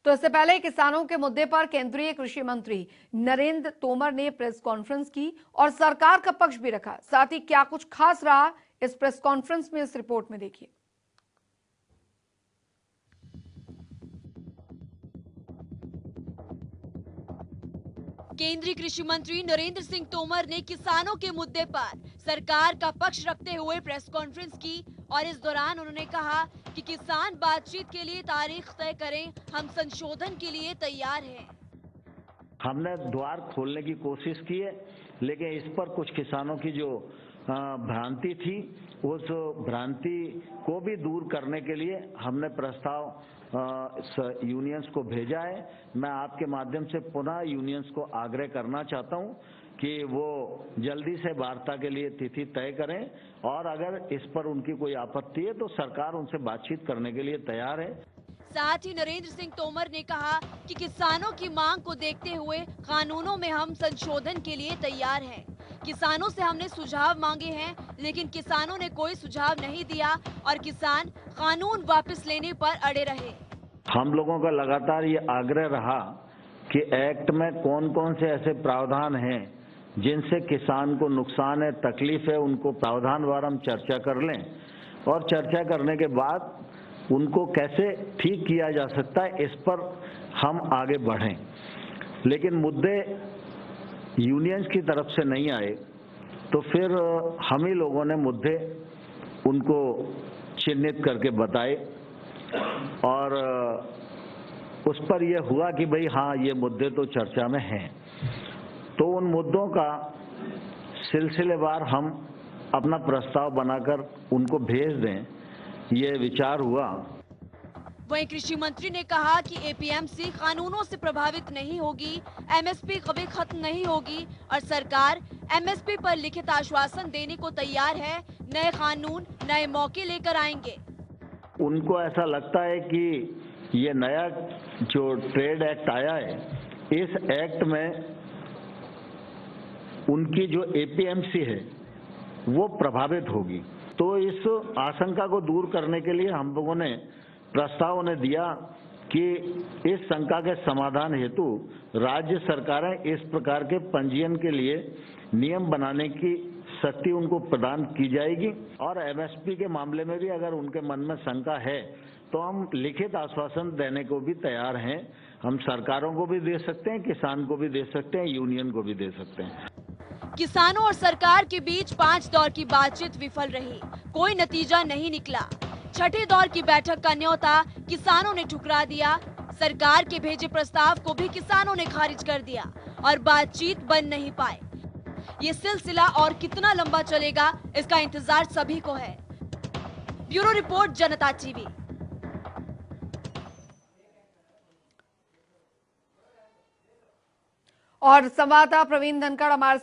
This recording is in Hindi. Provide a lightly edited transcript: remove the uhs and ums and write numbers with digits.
तो इससे पहले किसानों के मुद्दे पर केंद्रीय कृषि मंत्री नरेंद्र तोमर ने प्रेस कॉन्फ्रेंस की और सरकार का पक्ष भी रखा। साथ ही क्या कुछ खास रहा इस प्रेस कॉन्फ्रेंस में, इस रिपोर्ट में देखिए। केंद्रीय कृषि मंत्री नरेंद्र सिंह तोमर ने किसानों के मुद्दे पर सरकार का पक्ष रखते हुए प्रेस कॉन्फ्रेंस की और इस दौरान उन्होंने कहा कि किसान बातचीत के लिए तारीख तय करें, हम संशोधन के लिए तैयार हैं। हमने द्वार खोलने की कोशिश की है, लेकिन इस पर कुछ किसानों की जो भ्रांति थी, उस भ्रांति को भी दूर करने के लिए हमने प्रस्ताव यूनियंस को भेजा है। मैं आपके माध्यम से पुनः यूनियंस को आग्रह करना चाहता हूं कि वो जल्दी से वार्ता के लिए तिथि तय करें और अगर इस पर उनकी कोई आपत्ति है तो सरकार उनसे बातचीत करने के लिए तैयार है। साथ ही नरेंद्र सिंह तोमर ने कहा कि किसानों की मांग को देखते हुए कानूनों में हम संशोधन के लिए तैयार हैं। किसानों से हमने सुझाव मांगे हैं, लेकिन किसानों ने कोई सुझाव नहीं दिया और किसान कानून वापस लेने पर अड़े रहे। हम लोगों का लगातार ये आग्रह रहा कि एक्ट में कौन कौन से ऐसे प्रावधान हैं जिनसे किसान को नुकसान है, तकलीफ है, उनको प्रावधानवार हम चर्चा कर लें और चर्चा करने के बाद उनको कैसे ठीक किया जा सकता है, इस पर हम आगे बढ़ें। लेकिन मुद्दे यूनियंस की तरफ से नहीं आए तो फिर हम ही लोगों ने मुद्दे उनको चिन्हित करके बताए और उस पर यह हुआ कि भाई हाँ, ये मुद्दे तो चर्चा में हैं। तो उन मुद्दों का सिलसिलेवार हम अपना प्रस्ताव बनाकर उनको भेज दें, ये विचार हुआ। वहीं कृषि मंत्री ने कहा कि एपीएमसी कानूनों से प्रभावित नहीं होगी, एमएसपी कभी खत्म नहीं होगी और सरकार एमएसपी पर लिखित आश्वासन देने को तैयार है। नए कानून नए मौके लेकर आएंगे। उनको ऐसा लगता है कि ये नया जो ट्रेड एक्ट आया है, इस एक्ट में उनकी जो एपीएमसी है वो प्रभावित होगी। तो इस आशंका को दूर करने के लिए हम लोगों ने प्रस्ताव ने दिया कि इस शंका के समाधान हेतु राज्य सरकारें इस प्रकार के पंजीयन के लिए नियम बनाने की शक्ति उनको प्रदान की जाएगी और एमएसपी के मामले में भी अगर उनके मन में शंका है तो हम लिखित आश्वासन देने को भी तैयार हैं। हम सरकारों को भी दे सकते हैं, किसान को भी दे सकते हैं, यूनियन को भी दे सकते हैं। किसानों और सरकार के बीच 5 दौर की बातचीत विफल रही, कोई नतीजा नहीं निकला। छठे दौर की बैठक का न्योता किसानों ने ठुकरा दिया। सरकार के भेजे प्रस्ताव को भी किसानों ने खारिज कर दिया और बातचीत बन नहीं पाए। ये सिलसिला और कितना लंबा चलेगा, इसका इंतजार सभी को है। ब्यूरो रिपोर्ट, जनता टीवी। और संवाददाता प्रवीण धनखड़ हमारे